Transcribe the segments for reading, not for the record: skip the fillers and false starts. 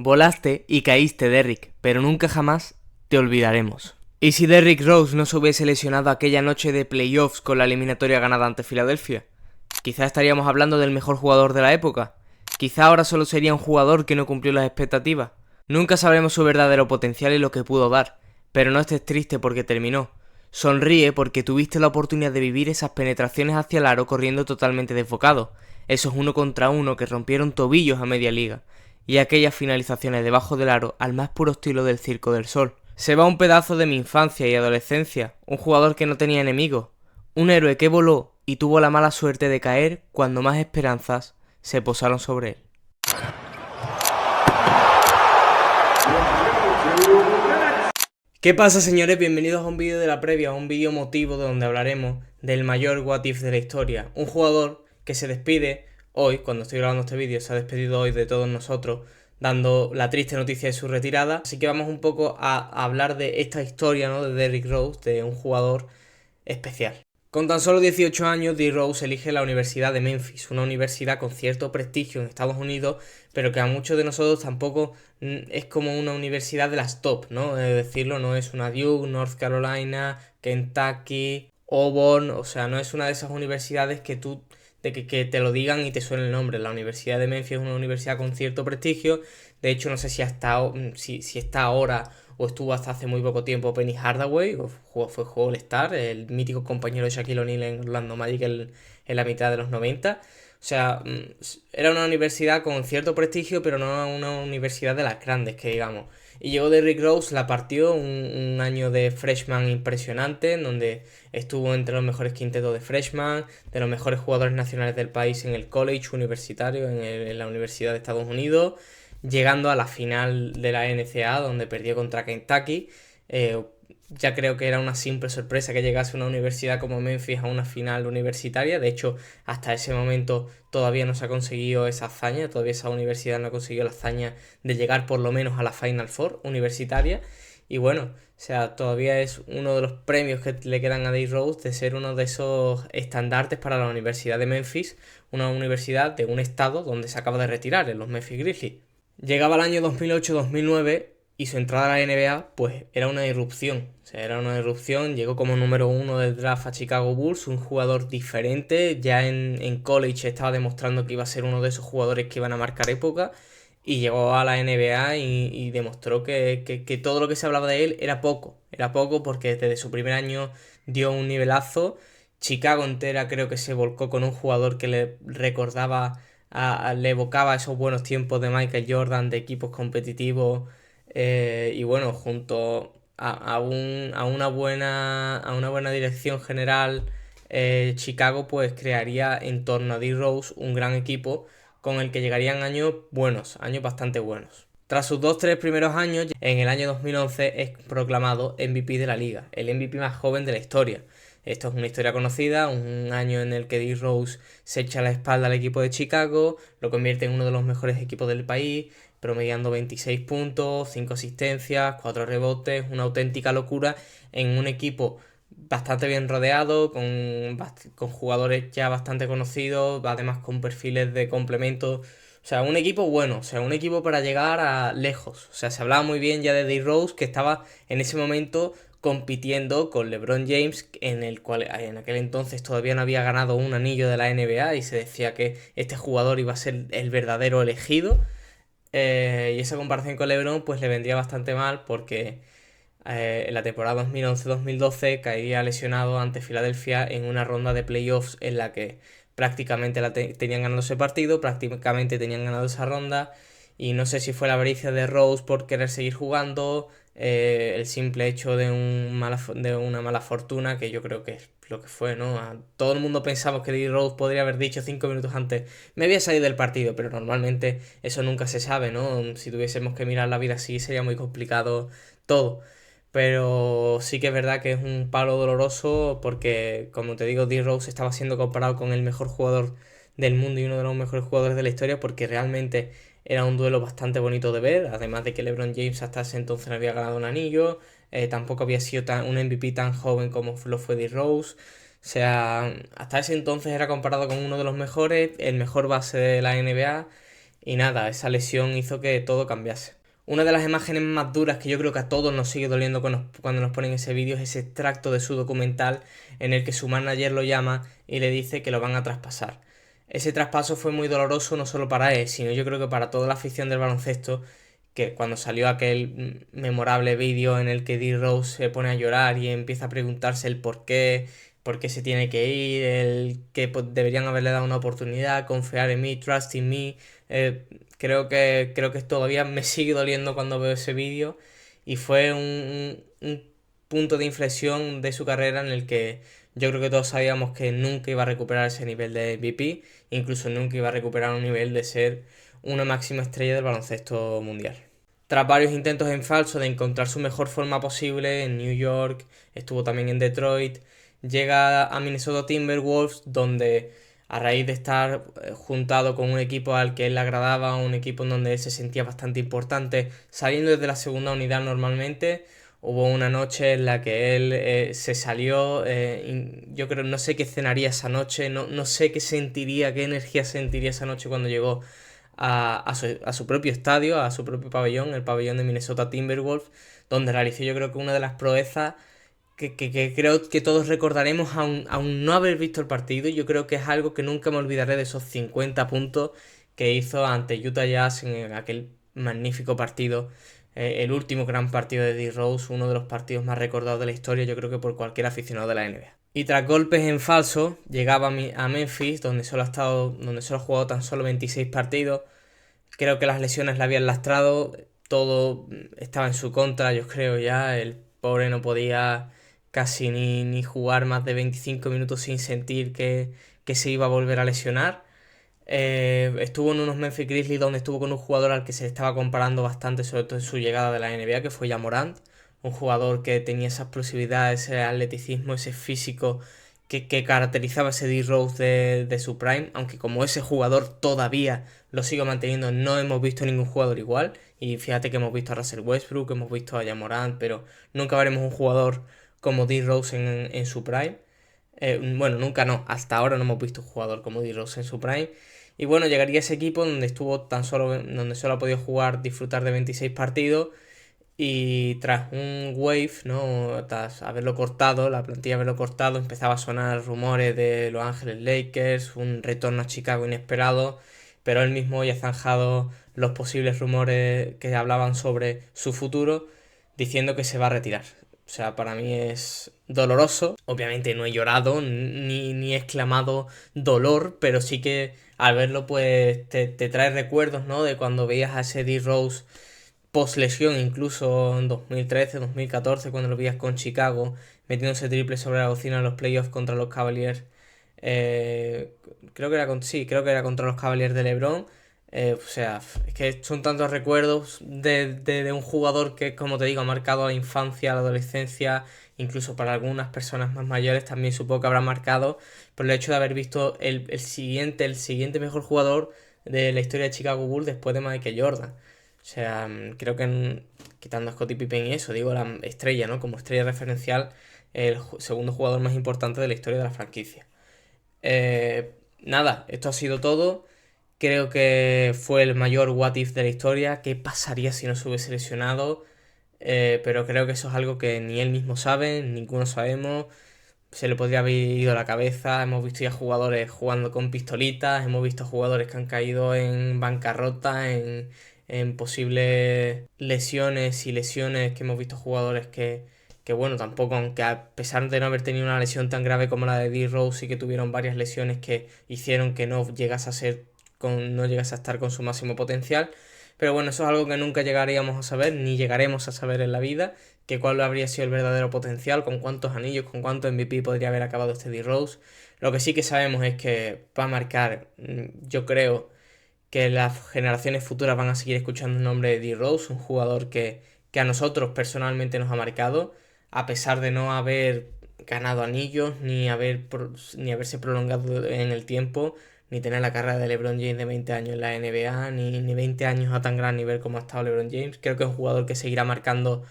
Volaste y caíste, Derrick, pero nunca jamás te olvidaremos. ¿Y si Derrick Rose no se hubiese lesionado aquella noche de playoffs con la eliminatoria ganada ante Filadelfia? Quizá estaríamos hablando del mejor jugador de la época. Quizá ahora solo sería un jugador que no cumplió las expectativas. Nunca sabremos su verdadero potencial y lo que pudo dar, pero no estés triste porque terminó. Sonríe porque tuviste la oportunidad de vivir esas penetraciones hacia el aro corriendo totalmente desbocado, esos 1 contra 1 que rompieron tobillos a media liga, y aquellas finalizaciones debajo del aro al más puro estilo del Circo del Sol. Se va un pedazo de mi infancia y adolescencia, un jugador que no tenía enemigos, un héroe que voló y tuvo la mala suerte de caer cuando más esperanzas se posaron sobre él. ¿Qué pasa, señores? Bienvenidos a un vídeo de la previa, a un vídeo emotivo donde hablaremos del mayor what if de la historia. Un jugador que se despide hoy, cuando estoy grabando este vídeo, se ha despedido hoy de todos nosotros, dando la triste noticia de su retirada. Así que vamos un poco a hablar de esta historia, ¿no? De Derrick Rose, de un jugador especial. Con tan solo 18 años, D. Rose elige la Universidad de Memphis, una universidad con cierto prestigio en Estados Unidos, pero que a muchos de nosotros tampoco es como una universidad de las top, ¿no? Es decirlo, no es una Duke, North Carolina, Kentucky, Auburn, o sea, no es una de esas universidades que te lo digan y te suene el nombre. La Universidad de Memphis es una universidad con cierto prestigio. De hecho, no sé si está ahora o estuvo hasta hace muy poco tiempo Penny Hardaway, fue All-Star, el mítico compañero de Shaquille O'Neal en Orlando Magic en la mitad de los 90. O sea, era una universidad con cierto prestigio, pero no una universidad de las grandes, que digamos. Y llegó Derrick Rose, la partió, un año de freshman impresionante, en donde estuvo entre los mejores quintetos de freshman, de los mejores jugadores nacionales del país en el college universitario, en la Universidad de Estados Unidos, llegando a la final de la NCAA, donde perdió contra Kentucky. Ya creo que era una simple sorpresa que llegase una universidad como Memphis a una final universitaria. De hecho, hasta ese momento todavía no se ha conseguido esa hazaña, todavía esa universidad no ha conseguido la hazaña de llegar por lo menos a la Final Four universitaria. Y bueno, o sea, todavía es uno de los premios que le quedan a D. Rose de ser uno de esos estandartes para la Universidad de Memphis, una universidad de un estado donde se acaba de retirar, en los Memphis Grizzlies. Llegaba el año 2008-2009 y su entrada a la NBA pues era una irrupción. O sea, era una irrupción, llegó como número 1 del draft a Chicago Bulls, un jugador diferente, ya en college estaba demostrando que iba a ser uno de esos jugadores que iban a marcar época, y llegó a la NBA y demostró que todo lo que se hablaba de él era poco porque desde su primer año dio un nivelazo. Chicago entera creo que se volcó con un jugador que le recordaba, le evocaba esos buenos tiempos de Michael Jordan, de equipos competitivos, y bueno, junto a una buena dirección general, Chicago pues crearía en torno a D. Rose un gran equipo con el que llegarían años bastante buenos. Tras sus 2-3 primeros años, en el año 2011 es proclamado MVP de la liga, el MVP más joven de la historia. Esto es una historia conocida, un año en el que D. Rose se echa la espalda al equipo de Chicago, lo convierte en uno de los mejores equipos del país, promediando 26 puntos, 5 asistencias, 4 rebotes, una auténtica locura en un equipo bastante bien rodeado, con jugadores ya bastante conocidos, además con perfiles de complemento. O sea, un equipo bueno, o sea, un equipo para llegar a lejos. O sea, se hablaba muy bien ya de D. Rose, que estaba en ese momento compitiendo con LeBron James, en el cual en aquel entonces todavía no había ganado un anillo de la NBA y se decía que este jugador iba a ser el verdadero elegido. Y esa comparación con LeBron pues le vendría bastante mal porque en la temporada 2011-2012 caería lesionado ante Filadelfia en una ronda de playoffs en la que prácticamente tenían ganado ese partido, prácticamente tenían ganado esa ronda, y no sé si fue la avaricia de Rose por querer seguir jugando, el simple hecho de una mala fortuna, que yo creo que es lo que fue, ¿no? Todo el mundo pensamos que D. Rose podría haber dicho 5 minutos antes, me voy a salir del partido, pero normalmente eso nunca se sabe, ¿no? Si tuviésemos que mirar la vida así sería muy complicado todo. Pero sí que es verdad que es un palo doloroso porque, como te digo, D. Rose estaba siendo comparado con el mejor jugador del mundo y uno de los mejores jugadores de la historia, porque realmente era un duelo bastante bonito de ver, además de que LeBron James hasta ese entonces no había ganado un anillo, tampoco había sido un MVP tan joven como lo fue D. Rose. O sea, hasta ese entonces era comparado con uno de los mejores, el mejor base de la NBA, y nada, esa lesión hizo que todo cambiase. Una de las imágenes más duras que yo creo que a todos nos sigue doliendo cuando nos ponen ese vídeo es ese extracto de su documental en el que su manager lo llama y le dice que lo van a traspasar. Ese traspaso fue muy doloroso no solo para él, sino yo creo que para toda la afición del baloncesto, que cuando salió aquel memorable vídeo en el que D-Rose se pone a llorar y empieza a preguntarse el por qué se tiene que ir, el que deberían haberle dado una oportunidad, confiar en mí, trust in me. Creo que todavía me sigue doliendo cuando veo ese vídeo y fue un punto de inflexión de su carrera en el que yo creo que todos sabíamos que nunca iba a recuperar ese nivel de MVP, incluso nunca iba a recuperar un nivel de ser una máxima estrella del baloncesto mundial. Tras varios intentos en falso de encontrar su mejor forma posible en New York, estuvo también en Detroit, llega a Minnesota Timberwolves, donde a raíz de estar juntado con un equipo al que él le agradaba, un equipo en donde él se sentía bastante importante, saliendo desde la segunda unidad normalmente, hubo una noche en la que él se salió, yo creo, no sé qué cenaría esa noche, no sé qué sentiría, qué energía sentiría esa noche cuando llegó a su propio estadio, a su propio pabellón, el pabellón de Minnesota Timberwolves, donde realizó yo creo que una de las proezas que creo que todos recordaremos aún no haber visto el partido. Yo creo que es algo que nunca me olvidaré de esos 50 puntos que hizo ante Utah Jazz en aquel magnífico partido, el último gran partido de D-Rose, uno de los partidos más recordados de la historia, yo creo que por cualquier aficionado de la NBA. Y tras golpes en falso, llegaba a Memphis, donde solo ha jugado tan solo 26 partidos. Creo que las lesiones le habían lastrado, todo estaba en su contra, yo creo ya. El pobre no podía casi ni jugar más de 25 minutos sin sentir que se iba a volver a lesionar. Estuvo en unos Memphis Grizzlies donde estuvo con un jugador al que se le estaba comparando bastante, sobre todo en su llegada de la NBA, que fue Ja Morant, un jugador que tenía esa explosividad, ese atleticismo, ese físico que caracterizaba ese D-Rose de su prime, aunque como ese jugador todavía lo sigo manteniendo, no hemos visto ningún jugador igual, y fíjate que hemos visto a Russell Westbrook, hemos visto a Ja Morant, pero nunca veremos un jugador como D-Rose en su prime. Bueno, nunca no, hasta ahora no hemos visto un jugador como D-Rose en su prime. Y bueno, llegaría ese equipo donde solo ha podido jugar, disfrutar de 26 partidos. Y tras un wave, ¿no? Tras haberlo cortado, la plantilla haberlo cortado, empezaba a sonar rumores de Los Ángeles Lakers, un retorno a Chicago inesperado, pero él mismo ya ha zanjado los posibles rumores que hablaban sobre su futuro, diciendo que se va a retirar. O sea, para mí es doloroso. Obviamente no he llorado ni he exclamado dolor, pero sí que al verlo pues te trae recuerdos, ¿no? De cuando veías a ese D-Rose post lesión, incluso en 2013, 2014, cuando lo veías con Chicago, metiéndose triple sobre la bocina en los playoffs contra los Cavaliers. Creo que era contra los Cavaliers de LeBron. O sea, es que son tantos recuerdos de un jugador que, como te digo, ha marcado la infancia, la adolescencia, incluso para algunas personas más mayores también supongo que habrá marcado por el hecho de haber visto el siguiente mejor jugador de la historia de Chicago Bulls después de Michael Jordan. O sea, creo que quitando a Scottie Pippen y eso, digo, la estrella, ¿no? Como estrella referencial, el segundo jugador más importante de la historia de la franquicia. Nada, esto ha sido todo. Creo que fue el mayor what if de la historia. ¿Qué pasaría si no se hubiese lesionado? Pero creo que eso es algo que ni él mismo sabe, ninguno sabemos. Se le podría haber ido la cabeza. Hemos visto ya jugadores jugando con pistolitas. Hemos visto jugadores que han caído en bancarrota, en posibles lesiones y lesiones. Que hemos visto jugadores que bueno, tampoco, aunque a pesar de no haber tenido una lesión tan grave como la de D-Rose, sí que tuvieron varias lesiones que hicieron que no llegase a estar con su máximo potencial. Pero bueno, eso es algo que nunca llegaríamos a saber, ni llegaremos a saber en la vida, que cuál habría sido el verdadero potencial, con cuántos anillos, con cuántos MVP podría haber acabado este D-Rose. Lo que sí que sabemos es que va a marcar, yo creo, que las generaciones futuras van a seguir escuchando el nombre de D-Rose, un jugador que a nosotros personalmente nos ha marcado, a pesar de no haber ganado anillos, ni haberse prolongado en el tiempo, ni tener la carrera de LeBron James de 20 años en la NBA, ni 20 años a tan gran nivel como ha estado LeBron James. Creo que es un jugador que seguirá marcando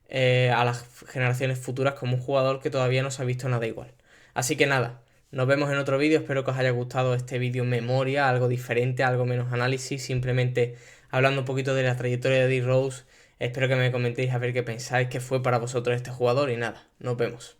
a las generaciones futuras como un jugador que todavía no se ha visto nada igual. Así que nada, Nos vemos en otro vídeo, espero que os haya gustado este vídeo memoria, algo diferente, algo menos análisis, simplemente hablando un poquito de la trayectoria de D-Rose. Espero que me comentéis a ver qué pensáis, qué fue para vosotros este jugador y nada, nos vemos.